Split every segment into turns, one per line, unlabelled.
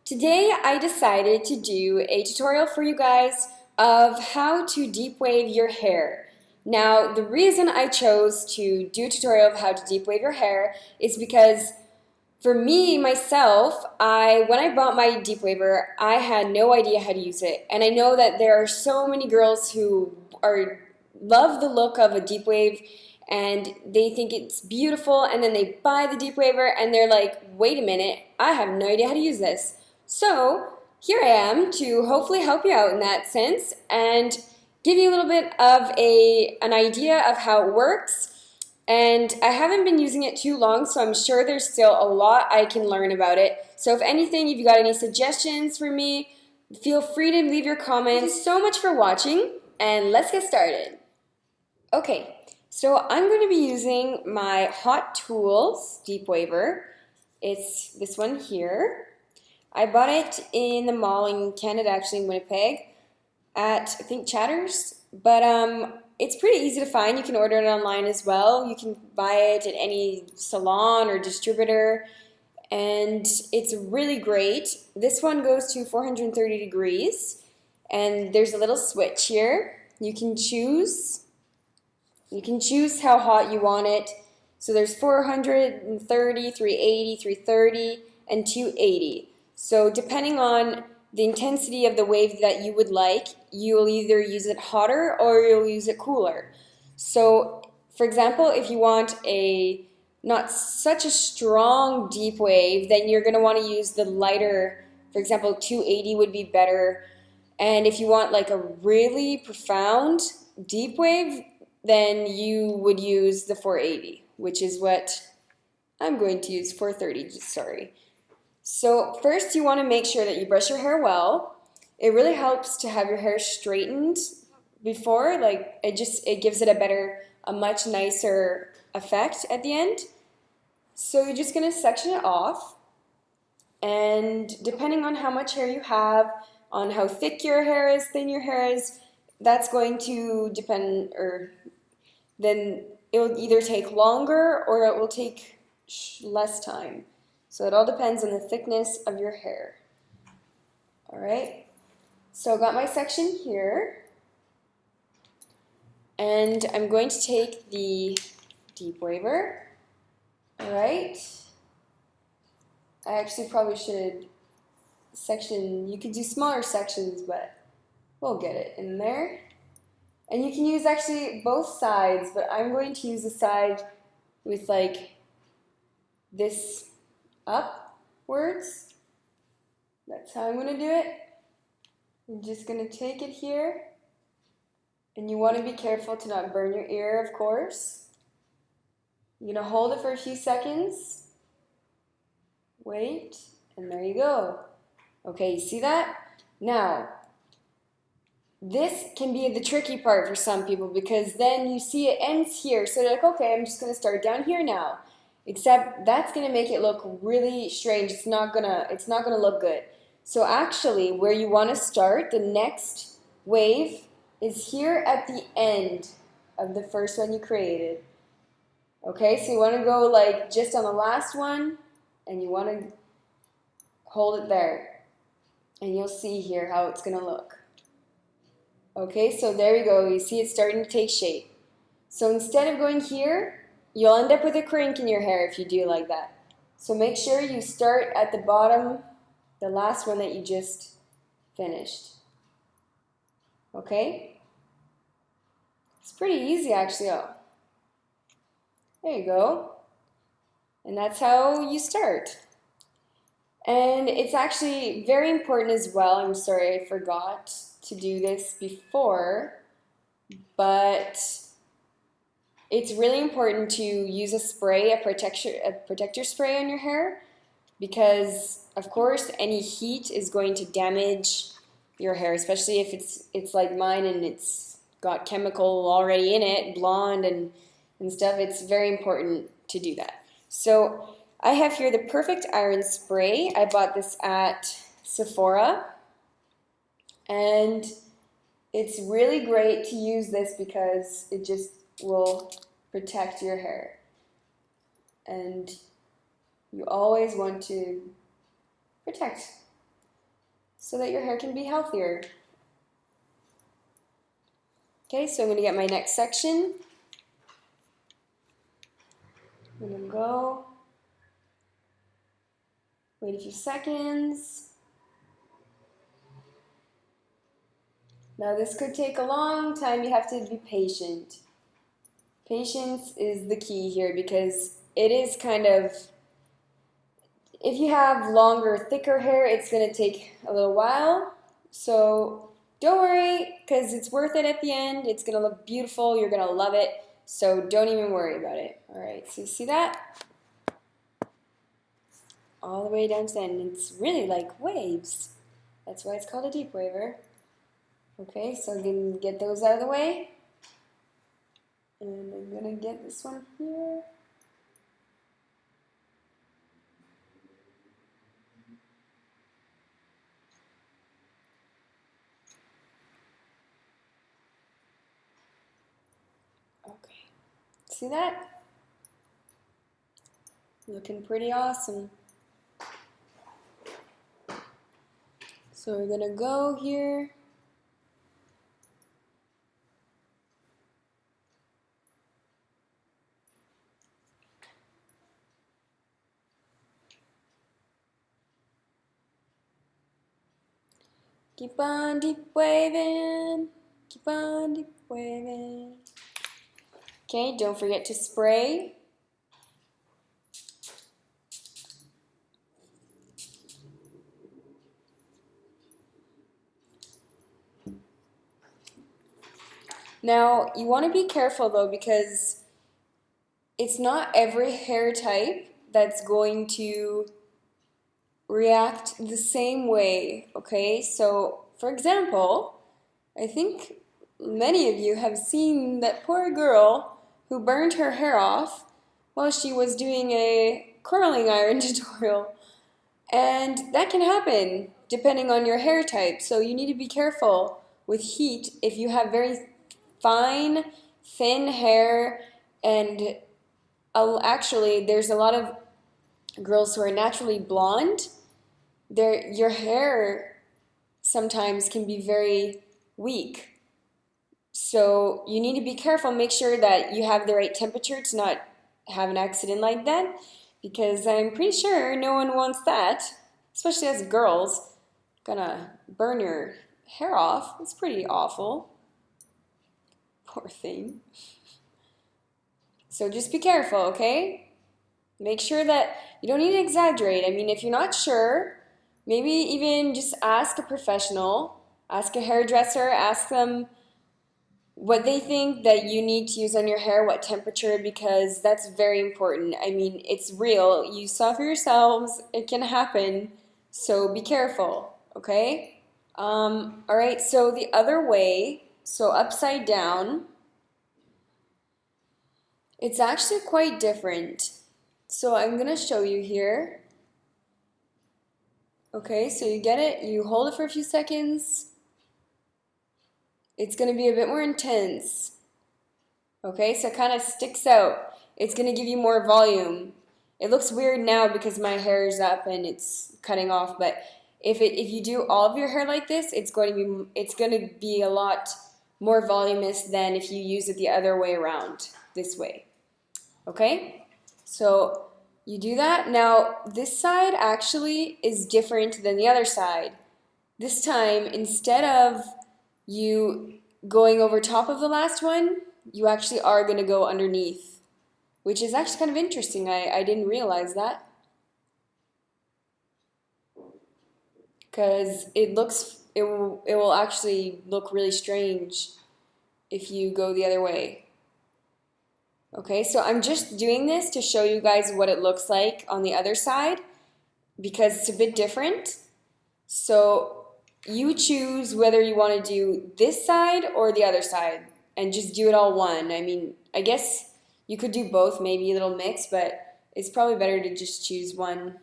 Today I decided to do a tutorial for you guys of how to deep wave your hair. Now, the reason I chose to do a tutorial of how to deep wave your hair is because for me, myself, when I bought my deep waver, I had no idea how to use it. And I know that there are so many girls who love the look of a deep wave and they think it's beautiful, and then they buy the deep waver and they're like, wait a minute, I have no idea how to use this. So here I am to hopefully help you out in that sense and give you a little bit of an idea of how it works. And I haven't been using it too long, so I'm sure there's still a lot I can learn about it. So if anything, if you got any suggestions for me, feel free to leave your comments. Thank you so much for watching, and let's get started. Okay, so I'm going to be using my Hot Tools Deep Waver. It's this one here. I bought it in the mall in Canada, actually in Winnipeg, at I think Chatters, but it's pretty easy to find. You can order it online as well. You can buy it at any salon or distributor, and it's really great. This one goes to 430 degrees, and there's a little switch here. You can choose how hot you want it. So there's 430, 380, 330, and 280. So depending on the intensity of the wave that you would like, you'll either use it hotter or you'll use it cooler. So for example, if you want a not such a strong deep wave, then you're going to want to use the lighter. For example, 280 would be better. And if you want like a really profound deep wave, then you would use the 480, which is what I'm going to use, 430, sorry. So first you want to make sure that you brush your hair well. It really helps to have your hair straightened before, like it gives it a much nicer effect at the end. So you're just going to section it off, and depending on how much hair you have, on how thick your hair is, thin your hair is, that's going to depend, or then it will either take longer or it will take less time. So it all depends on the thickness of your hair. All right, so I got my section here, and I'm going to take the deep waver. All right, I actually probably should you could do smaller sections, but we'll get it in there. And you can use actually both sides, but I'm going to use the side with like this upwards. That's how I'm going to do it. I'm just going to take it here, and you want to be careful to not burn your ear, of course. You're going to hold it for a few seconds. Wait, and there you go. Okay, you see that? Now, this can be the tricky part for some people, because then you see it ends here. So they're like, okay, I'm just going to start down here now. Except that's going to make it look really strange. It's not going to look good. So actually, where you want to start, the next wave is here at the end of the first one you created. Okay, so you want to go like just on the last one, and you want to hold it there. And you'll see here how it's going to look. Okay, so there you go. You see it's starting to take shape. So instead of going here, you'll end up with a crink in your hair if you do like that. So make sure you start at the bottom, the last one that you just finished. Okay? It's pretty easy actually. Oh. There you go. And that's how you start. And it's actually very important as well. I'm sorry I forgot to do this before, but it's really important to use a spray, a protector spray on your hair, because of course any heat is going to damage your hair, especially if it's like mine and it's got chemical already in it, blonde and stuff. It's very important to do that. So I have here the Perfect Iron Spray. I bought this at Sephora, and it's really great to use this because it just will protect your hair. And you always want to protect so that your hair can be healthier. Okay, so I'm going to get my next section. I'm going to go, wait a few seconds. Now this could take a long time, you have to be patient. Patience is the key here because it is kind of, if you have longer, thicker hair, it's going to take a little while. So don't worry, because it's worth it at the end. It's going to look beautiful. You're going to love it. So don't even worry about it. All right, so you see that? All the way down to the end. It's really like waves. That's why it's called a deep waver. Okay, so I'm going to get those out of the way. And I'm going to get this one here. Okay, see that? Looking pretty awesome. So we're gonna go here. Keep on deep waving. Keep on deep waving. Okay, don't forget to spray. Now, you want to be careful though because it's not every hair type that's going to react the same way, okay? So, for example, I think many of you have seen that poor girl who burned her hair off while she was doing a curling iron tutorial. And that can happen depending on your hair type. So you need to be careful with heat if you have very fine, thin hair. And actually, there's a lot of girls who are naturally blonde. Your hair sometimes can be very weak. So you need to be careful. Make sure that you have the right temperature to not have an accident like that. Because I'm pretty sure no one wants that, especially as girls. Gonna burn your hair off. It's pretty awful. Poor thing. So just be careful, okay? Make sure that you don't need to exaggerate. I mean, if you're not sure, maybe even just ask a professional, ask a hairdresser, ask them what they think that you need to use on your hair, what temperature, because that's very important. I mean, it's real. You saw for yourselves. It can happen. So be careful, okay? All right, so the other way, so upside down, it's actually quite different. So I'm going to show you here. Okay, so you get it. You hold it for a few seconds. It's going to be a bit more intense. Okay, so it kind of sticks out. It's going to give you more volume. It looks weird now because my hair is up and it's cutting off, but if you do all of your hair like this, it's going to be a lot more voluminous than if you use it the other way around, this way. Okay? So you do that. Now, this side actually is different than the other side. This time, instead of you going over top of the last one, you actually are going to go underneath, which is actually kind of interesting. I didn't realize that. Because it will actually look really strange if you go the other way. Okay, so I'm just doing this to show you guys what it looks like on the other side because it's a bit different. So you choose whether you want to do this side or the other side and just do it all one. I mean, I guess you could do both, maybe a little mix, but it's probably better to just choose one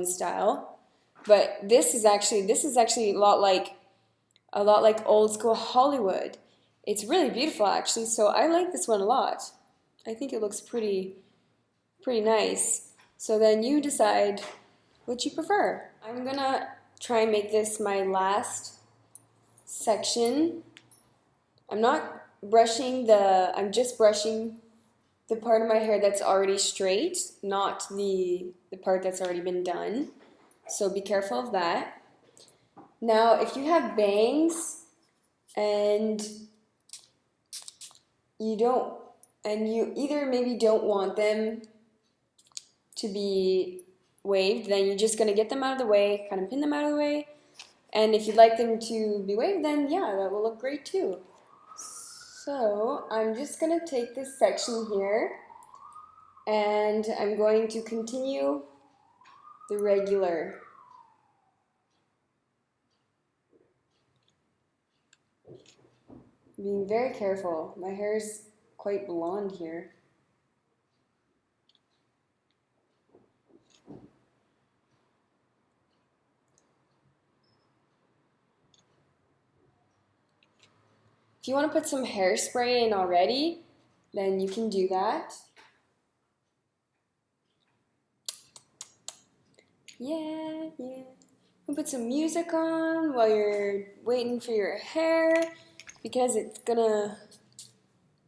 style. But this is actually a lot like old school Hollywood. It's really beautiful actually, so I like this one a lot. I think it looks pretty nice. So then you decide what you prefer. I'm gonna try and make this my last section. I'm not brushing I'm just brushing the part of my hair that's already straight, not the part that's already been done. So be careful of that. Now, if you have bangs and you either maybe don't want them to be waved, then you're just gonna get them out of the way, kind of pin them out of the way. And if you'd like them to be waved, then yeah, that will look great too. So I'm just gonna take this section here and I'm going to continue the regular. Being very careful. My hair is quite blonde here. If you want to put some hairspray in already, then you can do that. Yeah. And put some music on while you're waiting for your hair, because it's gonna,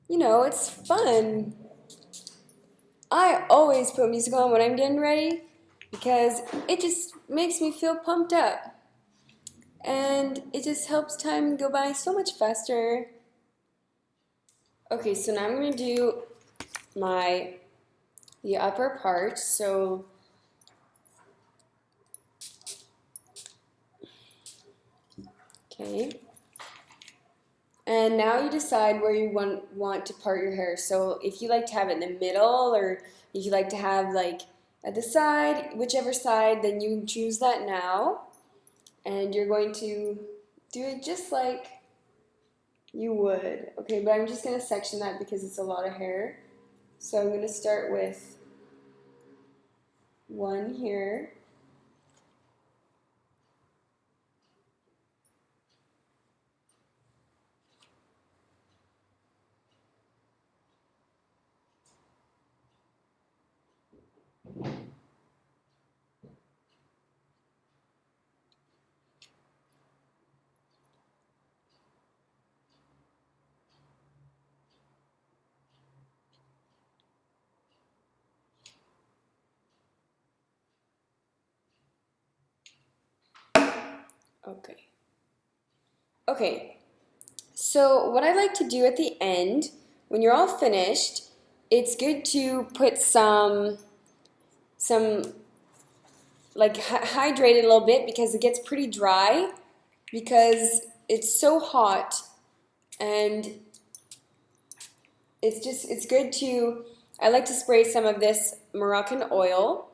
it's fun. I always put music on when I'm getting ready because it just makes me feel pumped up. And it just helps time go by so much faster. Okay, so now I'm going to do the upper part. So okay. And now you decide where you want to part your hair. So if you like to have it in the middle, or if you like to have like at the side, whichever side, then you choose that now. And you're going to do it just like you would. Okay, but I'm just going to section that because it's a lot of hair. So I'm going to start with one here. Okay, so what I like to do at the end, when you're all finished, it's good to put some like hydrate it a little bit, because it gets pretty dry because it's so hot, and it's good to, I like to spray some of this Moroccan oil.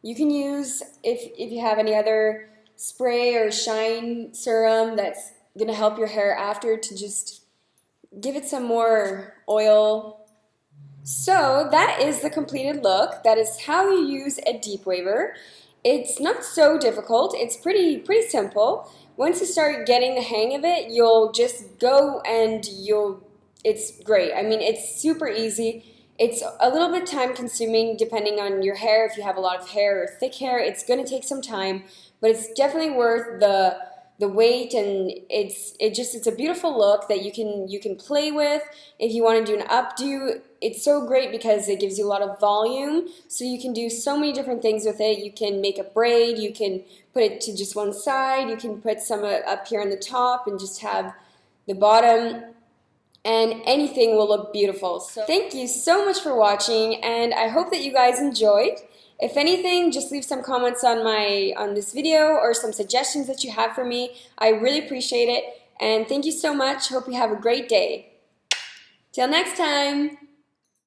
You can use, if you have any other spray or shine serum that's going to help your hair after, to just give it some more oil. So that is the completed look. That is how you use a deep waver. It's not so difficult. It's pretty simple. Once you start getting the hang of it, you'll just go and it's great. I mean, it's super easy. It's a little bit time consuming depending on your hair. If you have a lot of hair or thick hair, it's going to take some time, but it's definitely worth the wait, and it's a beautiful look that you can play with. If you want to do an updo, it's so great because it gives you a lot of volume, so you can do so many different things with it. You can make a braid, you can put it to just one side, you can put some up here on the top and just have the bottom, and anything will look beautiful. So thank you so much for watching, and I hope that you guys enjoyed. If anything, just leave some comments on this video, or some suggestions that you have for me. I really appreciate it, and thank you so much. Hope you have a great day. Till next time.